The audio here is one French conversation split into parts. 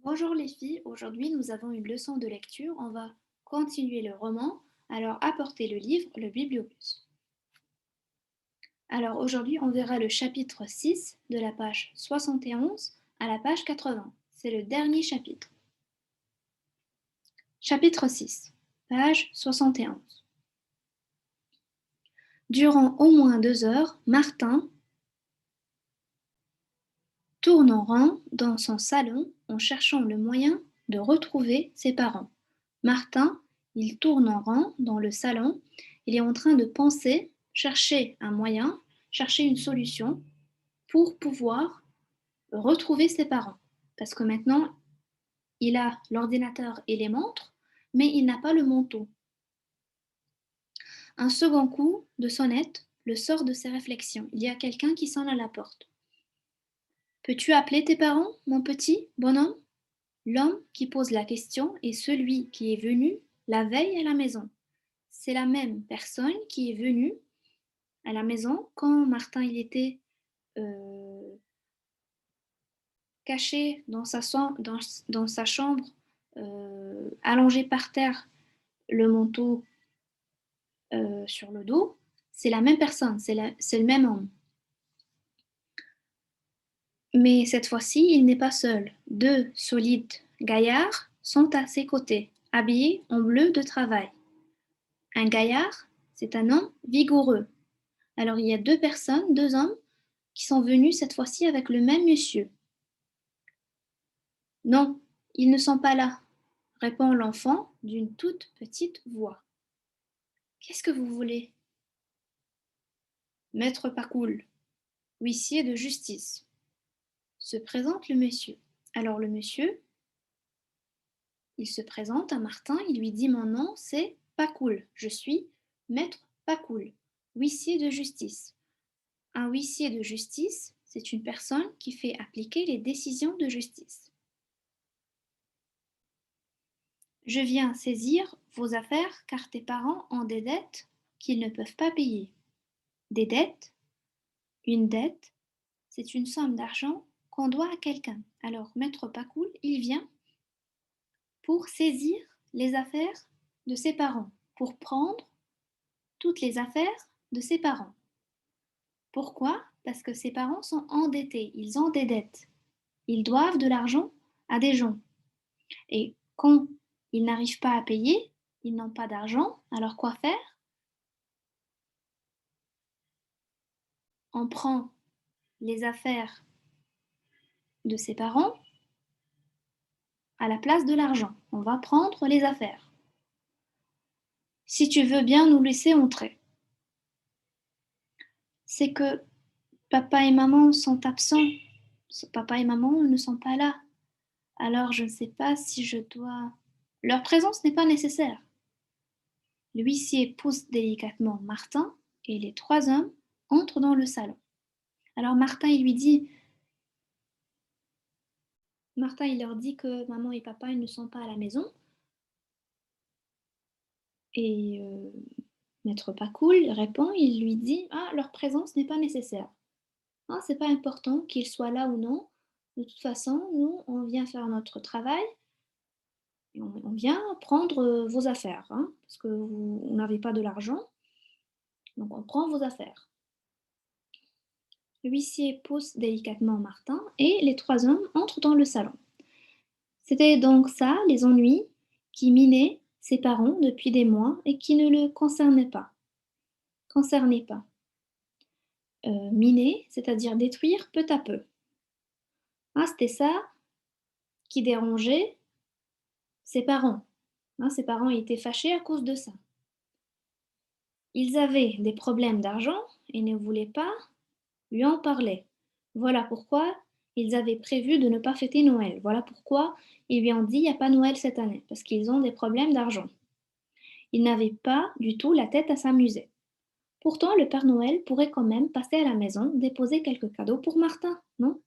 Bonjour les filles, aujourd'hui nous avons une leçon de lecture. On va continuer le roman, alors apportez le livre, le bibliobus. Alors aujourd'hui on verra le chapitre 6 de la page 71 à la page 80. C'est le dernier chapitre. Chapitre 6, page 71. Durant au moins 2 heures, Martin tourne en rond dans son salon en cherchant le moyen de retrouver ses parents. Martin, il tourne en rond dans le salon, il est en train de penser, chercher un moyen, chercher une solution pour pouvoir retrouver ses parents. Parce que maintenant, il a l'ordinateur et les montres, mais il n'a pas le manteau. Un second coup de sonnette le sort de ses réflexions. Il y a quelqu'un qui sonne à la porte. Peux-tu appeler tes parents, mon petit bonhomme? L'homme qui pose la question est celui qui est venu la veille à la maison. C'est la même personne qui est venue à la maison quand Martin il était caché dans sa chambre, allongé par terre, le manteau sur le dos. C'est la même personne, c'est le même homme. Mais cette fois-ci, il n'est pas seul. Deux solides gaillards sont à ses côtés, habillés en bleu de travail. Un gaillard, c'est un homme vigoureux. Alors il y a deux personnes, deux hommes, qui sont venus cette fois-ci avec le même monsieur. Non, ils ne sont pas là, répond l'enfant d'une toute petite voix. Qu'est-ce que vous voulez? Maître Pacoul, huissier de justice. Se présente le monsieur. Alors le monsieur, il se présente à Martin, il lui dit mon nom c'est Pacoul, je suis maître Pacoul, huissier de justice. Un huissier de justice, c'est une personne qui fait appliquer les décisions de justice. Je viens saisir vos affaires car tes parents ont des dettes qu'ils ne peuvent pas payer. Des dettes? Une dette, c'est une somme d'argent qu'on doit à quelqu'un. Alors, Maître Pacoul, il vient pour saisir les affaires de ses parents, pour prendre toutes les affaires de ses parents. Pourquoi? Parce que ses parents sont endettés, ils ont des dettes. Ils doivent de l'argent à des gens. Et quand ils n'arrivent pas à payer, ils n'ont pas d'argent, alors quoi faire? On prend les affaires de ses parents à la place de l'argent. On va prendre les affaires. Si tu veux bien nous laisser entrer. C'est que papa et maman sont absents. Papa et maman ne sont pas là. Alors je ne sais pas si je dois... Leur présence n'est pas nécessaire. L'huissier pousse délicatement Martin et les trois hommes entrent dans le salon. Alors Martin, il leur dit que maman et papa ils ne sont pas à la maison. Et Maître Pacoul répond, il lui dit ah, leur présence n'est pas nécessaire. Ah, c'est pas important qu'ils soient là ou non. De toute façon, nous, on vient faire notre travail et on vient prendre vos affaires, hein, parce que vous n'avez pas de l'argent, donc on prend vos affaires. L'huissier pousse délicatement Martin et les trois hommes entrent dans le salon. C'était donc ça, les ennuis qui minaient ses parents depuis des mois et qui ne le concernaient pas. Miner, c'est-à-dire détruire peu à peu. Ah, c'était ça qui dérangeait ses parents. Hein, ses parents étaient fâchés à cause de ça. Ils avaient des problèmes d'argent et ne voulaient pas lui en parler. Voilà pourquoi ils avaient prévu de ne pas fêter Noël. Voilà pourquoi ils lui ont dit il n'y a pas Noël cette année, parce qu'ils ont des problèmes d'argent. Ils n'avaient pas du tout la tête à s'amuser. Pourtant, le Père Noël pourrait quand même passer à la maison, déposer quelques cadeaux pour Martin, non?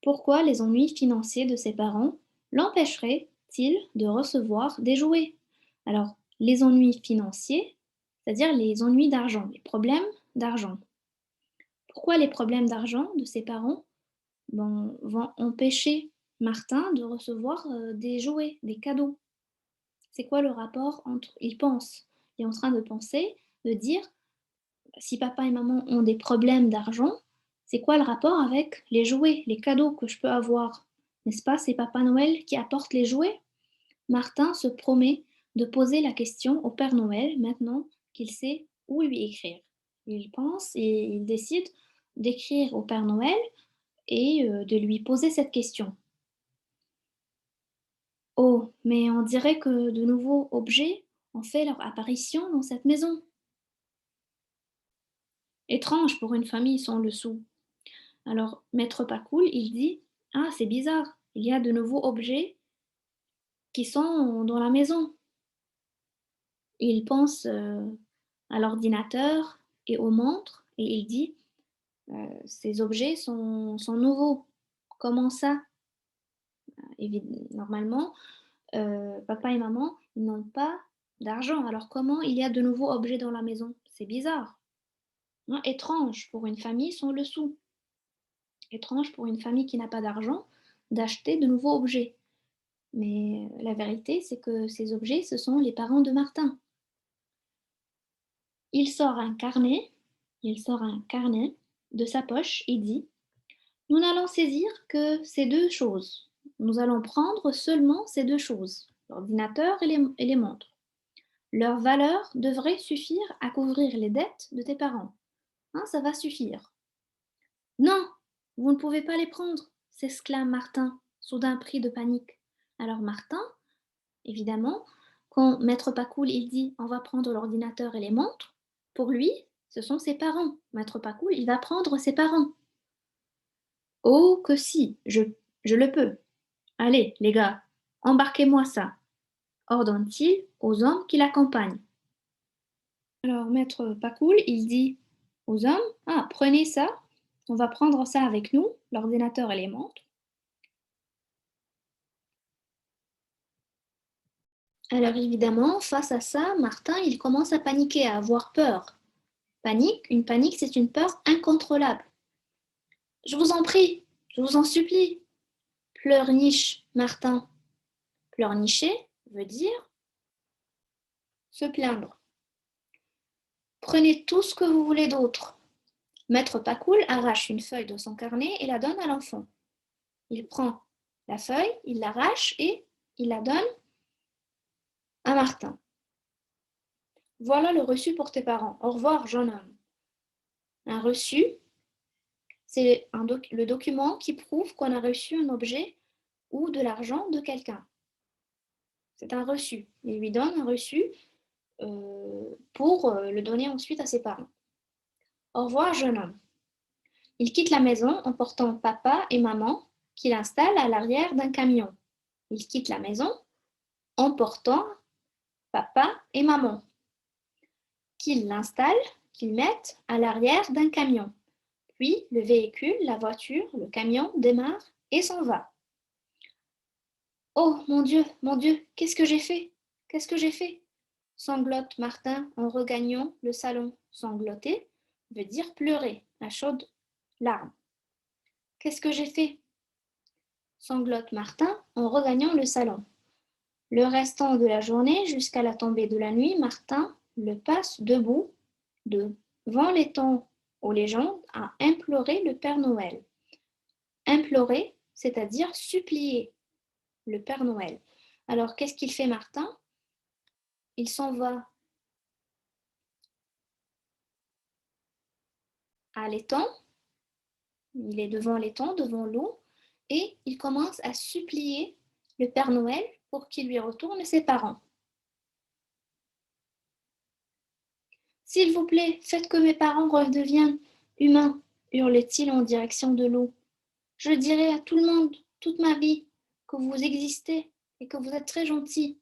Pourquoi les ennuis financiers de ses parents l'empêcheraient-ils de recevoir des jouets? Alors, les ennuis financiers, c'est-à-dire les ennuis d'argent, les problèmes d'argent. Pourquoi les problèmes d'argent de ses parents vont empêcher Martin de recevoir des jouets, des cadeaux. C'est quoi le rapport entre... Il est en train de penser, de dire, si papa et maman ont des problèmes d'argent, c'est quoi le rapport avec les jouets, les cadeaux que je peux avoir? N'est-ce pas? C'est Papa Noël qui apporte les jouets. Martin se promet de poser la question au Père Noël maintenant qu'il sait où lui écrire. Il pense et il décide d'écrire au Père Noël et de lui poser cette question. Oh, mais on dirait que de nouveaux objets ont fait leur apparition dans cette maison. Étrange pour une famille sans le sou. Alors, Maître Pacoul, il dit: Ah, c'est bizarre, il y a de nouveaux objets qui sont dans la maison. Il pense à l'ordinateur et aux montres et il dit: Ces objets sont nouveaux. Comment ça? Normalement, papa et maman, ils n'ont pas d'argent. Alors, comment il y a de nouveaux objets dans la maison? C'est bizarre. Hein, étrange pour une famille sans le sou. Étrange pour une famille qui n'a pas d'argent d'acheter de nouveaux objets. Mais la vérité, c'est que ces objets, ce sont les parents de Martin. Il sort un carnet, il sort un carnet de sa poche et dit: Nous n'allons saisir que ces deux choses. Nous allons prendre seulement ces deux choses, l'ordinateur et les montres. Leur valeur devrait suffire à couvrir les dettes de tes parents. Hein, ça va suffire. Non, vous ne pouvez pas les prendre, s'exclame Martin, soudain pris de panique. Alors Martin, évidemment, quand Maître Pacoul il dit on va prendre l'ordinateur et les montres, pour lui, ce sont ses parents. Maître Pacoul, il va prendre ses parents. Oh que si, je le peux. Allez, les gars, embarquez-moi ça, ordonne-t-il aux hommes qui l'accompagnent. Alors Maître Pacoul, il dit aux hommes, ah, prenez ça, on va prendre ça avec nous, l'ordinateur et les montres. Alors évidemment, face à ça, Martin, il commence à paniquer, à avoir peur. Une panique, c'est une peur incontrôlable. Je vous en prie, je vous en supplie, pleurniche Martin. Pleurnicher veut dire se plaindre. Prenez tout ce que vous voulez d'autre. Maître Pacoul arrache une feuille de son carnet et la donne à l'enfant. Il prend la feuille, il l'arrache et il la donne à Martin. Voilà le reçu pour tes parents. Au revoir, jeune homme. Un reçu, c'est le document qui prouve qu'on a reçu un objet ou de l'argent de quelqu'un. C'est un reçu. Il lui donne un reçu pour le donner ensuite à ses parents. Au revoir, jeune homme. Il quitte la maison en portant papa et maman qu'il installe à l'arrière d'un camion. Il quitte la maison en portant papa et maman qu'il l'installe, qu'il mette à l'arrière d'un camion. Puis le véhicule, la voiture, le camion démarre et s'en va. Oh mon Dieu, qu'est-ce que j'ai fait? Qu'est-ce que j'ai fait? Sanglote Martin en regagnant le salon. Sangloter veut dire pleurer, à chaudes larmes. Qu'est-ce que j'ai fait? Sanglote Martin en regagnant le salon. Le restant de la journée jusqu'à la tombée de la nuit, Martin le passe debout devant l'étang aux légendes à implorer le Père Noël. Implorer, c'est-à-dire supplier le Père Noël. Alors, qu'est-ce qu'il fait Martin? Il s'en va à l'étang, il est devant l'étang, devant l'eau, et il commence à supplier le Père Noël pour qu'il lui retourne ses parents. S'il vous plaît, faites que mes parents redeviennent humains, hurle-t-il en direction de l'eau. Je dirai à tout le monde, toute ma vie, que vous existez et que vous êtes très gentil.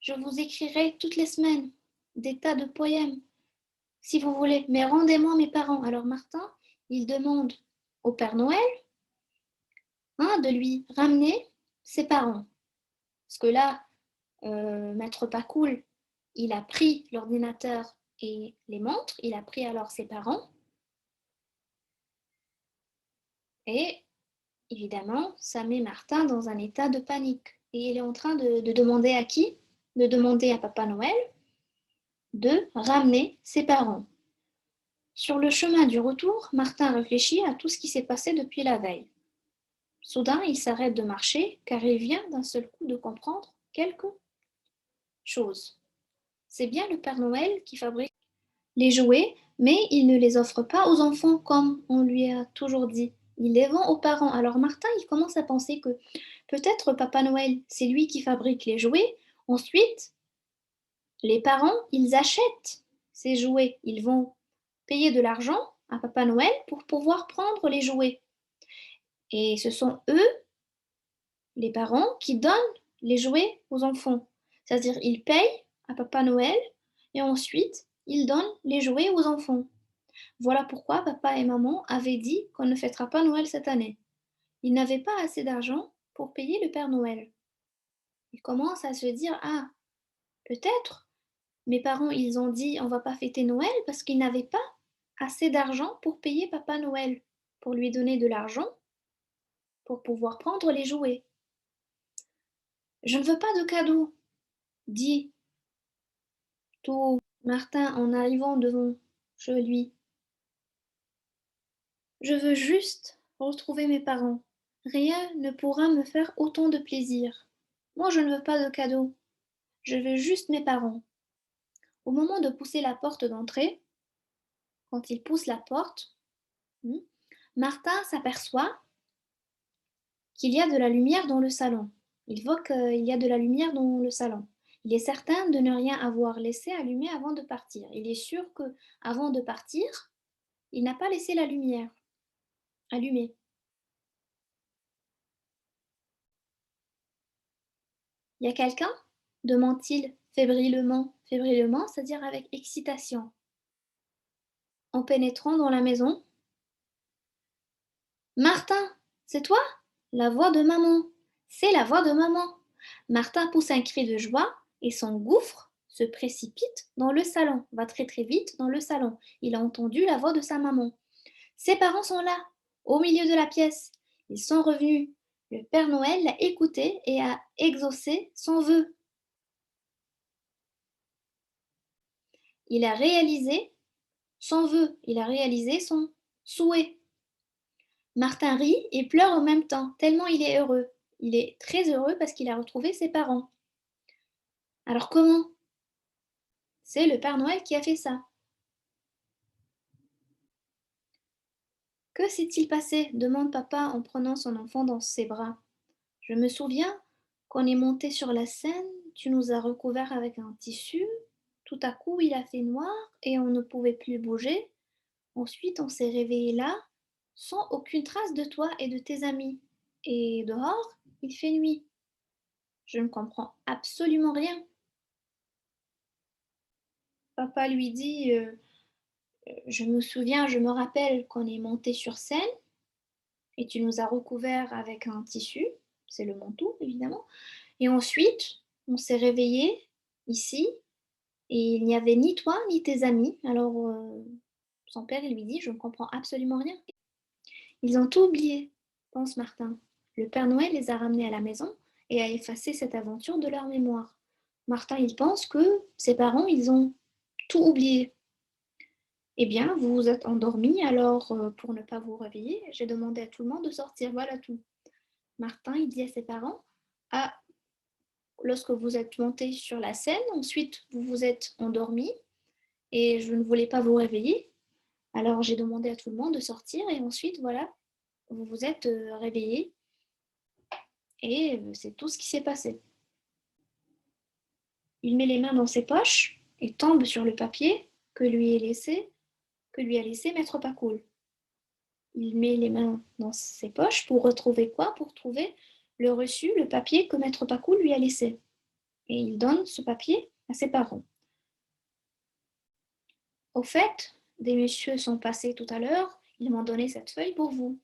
Je vous écrirai toutes les semaines des tas de poèmes, si vous voulez, mais rendez-moi mes parents. Alors Martin, il demande au Père Noël de lui ramener ses parents. Parce que là, Maître Pacoul, il a pris l'ordinateur et les montres, il a pris alors ses parents et Évidemment, ça met Martin dans un état de panique. Et il est en train de demander à qui? De demander à Papa Noël de ramener ses parents. Sur le chemin du retour, Martin réfléchit à tout ce qui s'est passé depuis la veille. Soudain, il s'arrête de marcher car il vient d'un seul coup de comprendre quelque chose. C'est bien le Père Noël qui fabrique les jouets, mais il ne les offre pas aux enfants comme on lui a toujours dit. Il les vend aux parents. Alors Martin, il commence à penser que peut-être Papa Noël, c'est lui qui fabrique les jouets. Ensuite, les parents, ils achètent ces jouets. Ils vont payer de l'argent à Papa Noël pour pouvoir prendre les jouets. Et ce sont eux, les parents, qui donnent les jouets aux enfants. C'est-à-dire, ils payent à Papa Noël et ensuite, ils donnent les jouets aux enfants. Voilà pourquoi papa et maman avaient dit qu'on ne fêtera pas Noël cette année. Ils n'avaient pas assez d'argent pour payer le Père Noël. Ils commencent à se dire, ah, peut-être mes parents, ils ont dit on va pas fêter Noël parce qu'ils n'avaient pas assez d'argent pour payer Papa Noël, pour lui donner de l'argent pour pouvoir prendre les jouets. Je ne veux pas de cadeau, dit tout Martin en arrivant devant chez lui. Je veux juste retrouver mes parents. Rien ne pourra me faire autant de plaisir. Moi, je ne veux pas de cadeau. Je veux juste mes parents. Au moment de pousser la porte d'entrée, quand il pousse la porte, Martin s'aperçoit qu'il y a de la lumière dans le salon. Il voit qu'il y a de la lumière dans le salon. Il est certain de ne rien avoir laissé allumé avant de partir. Il est sûr que, avant de partir, il n'a pas laissé la lumière allumée. Il y a quelqu'un? Demande-t-il fébrilement, c'est-à-dire avec excitation. En pénétrant dans la maison, Martin, c'est toi? La voix de maman. C'est la voix de maman. Martin pousse un cri de joie et s'engouffre, se précipite dans le salon, va très très vite dans le salon. Il a entendu la voix de sa maman. Ses parents sont là, au milieu de la pièce. Ils sont revenus. Le Père Noël l'a écouté et a exaucé son vœu. Il a réalisé son vœu, il a réalisé son souhait. Martin rit et pleure en même temps, tellement il est heureux. Il est très heureux parce qu'il a retrouvé ses parents. Alors comment? C'est le Père Noël qui a fait ça. Que s'est-il passé? Demande papa en prenant son enfant dans ses bras. Je me souviens qu'on est monté sur la scène, tu nous as recouverts avec un tissu, tout à coup il a fait noir et on ne pouvait plus bouger. Ensuite on s'est réveillé là, sans aucune trace de toi et de tes amis. Et dehors, il fait nuit. Je ne comprends absolument rien. Papa lui dit je me souviens, je me rappelle qu'on est monté sur scène et tu nous as recouverts avec un tissu, c'est le manteau évidemment. Et ensuite, on s'est réveillé ici et il n'y avait ni toi ni tes amis. Alors son père il lui dit je ne comprends absolument rien. Ils ont tout oublié, pense Martin. Le Père Noël les a ramenés à la maison et a effacé cette aventure de leur mémoire. Martin, il pense que ses parents, ils ont tout oublié. Eh bien, vous vous êtes endormis, alors pour ne pas vous réveiller, j'ai demandé à tout le monde de sortir. Voilà tout. Martin, il dit à ses parents, ah, lorsque vous êtes montés sur la scène, ensuite vous vous êtes endormis et je ne voulais pas vous réveiller. Alors j'ai demandé à tout le monde de sortir et ensuite, voilà, vous vous êtes réveillés et c'est tout ce qui s'est passé. Il met les mains dans ses poches et tombe sur le papier que lui a laissé Maître Pacoul. Il met les mains dans ses poches pour retrouver quoi? Pour trouver le reçu, le papier que Maître Pacoul lui a laissé. Et il donne ce papier à ses parents. Au fait, des messieurs sont passés tout à l'heure, ils m'ont donné cette feuille pour vous.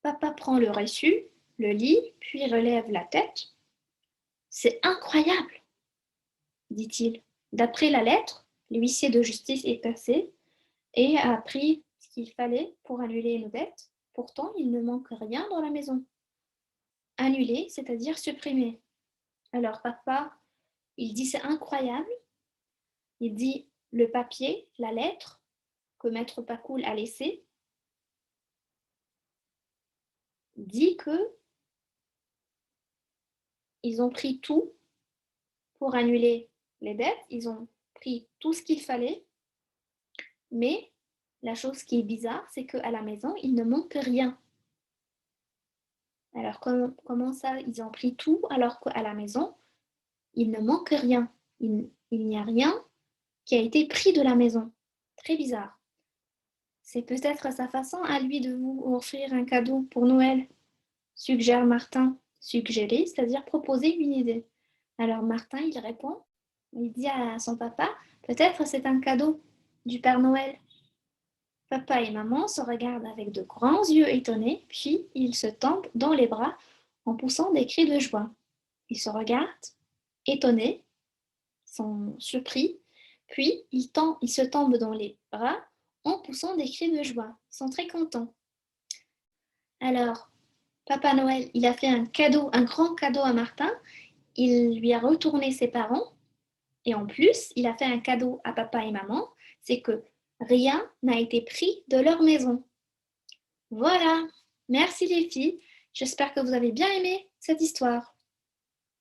Papa prend le reçu, le lit, puis relève la tête. C'est incroyable, dit-il. D'après la lettre, l'huissier de justice est passé et a appris ce qu'il fallait pour annuler nos dettes. Pourtant, il ne manque rien dans la maison. Annuler, c'est-à-dire supprimer. Alors papa, il dit c'est incroyable. Il dit le papier, la lettre que maître Pacoul a laissée, dit que ils ont pris tout pour annuler les dettes, ils ont pris tout ce qu'il fallait, mais la chose qui est bizarre, c'est qu'à la maison, il ne manque rien. Alors comment ça, ils ont pris tout alors qu'à la maison, il ne manque rien. Il n'y a rien qui a été pris de la maison. Très bizarre. C'est peut-être sa façon à lui de vous offrir un cadeau pour Noël, suggère Martin. Suggérer, c'est-à-dire proposer une idée. Alors Martin, il répond, il dit à son papa, peut-être c'est un cadeau du Père Noël. Papa et maman se regardent avec de grands yeux étonnés, puis ils se tombent dans les bras en poussant des cris de joie. Ils se regardent, étonnés, sont surpris, puis ils se tombent dans les bras en poussant des cris de joie. Ils sont très contents. Alors, Papa Noël, il a fait un cadeau, un grand cadeau à Martin. Il lui a retourné ses parents et en plus, il a fait un cadeau à papa et maman. C'est que rien n'a été pris de leur maison. Voilà. Merci les filles. J'espère que vous avez bien aimé cette histoire.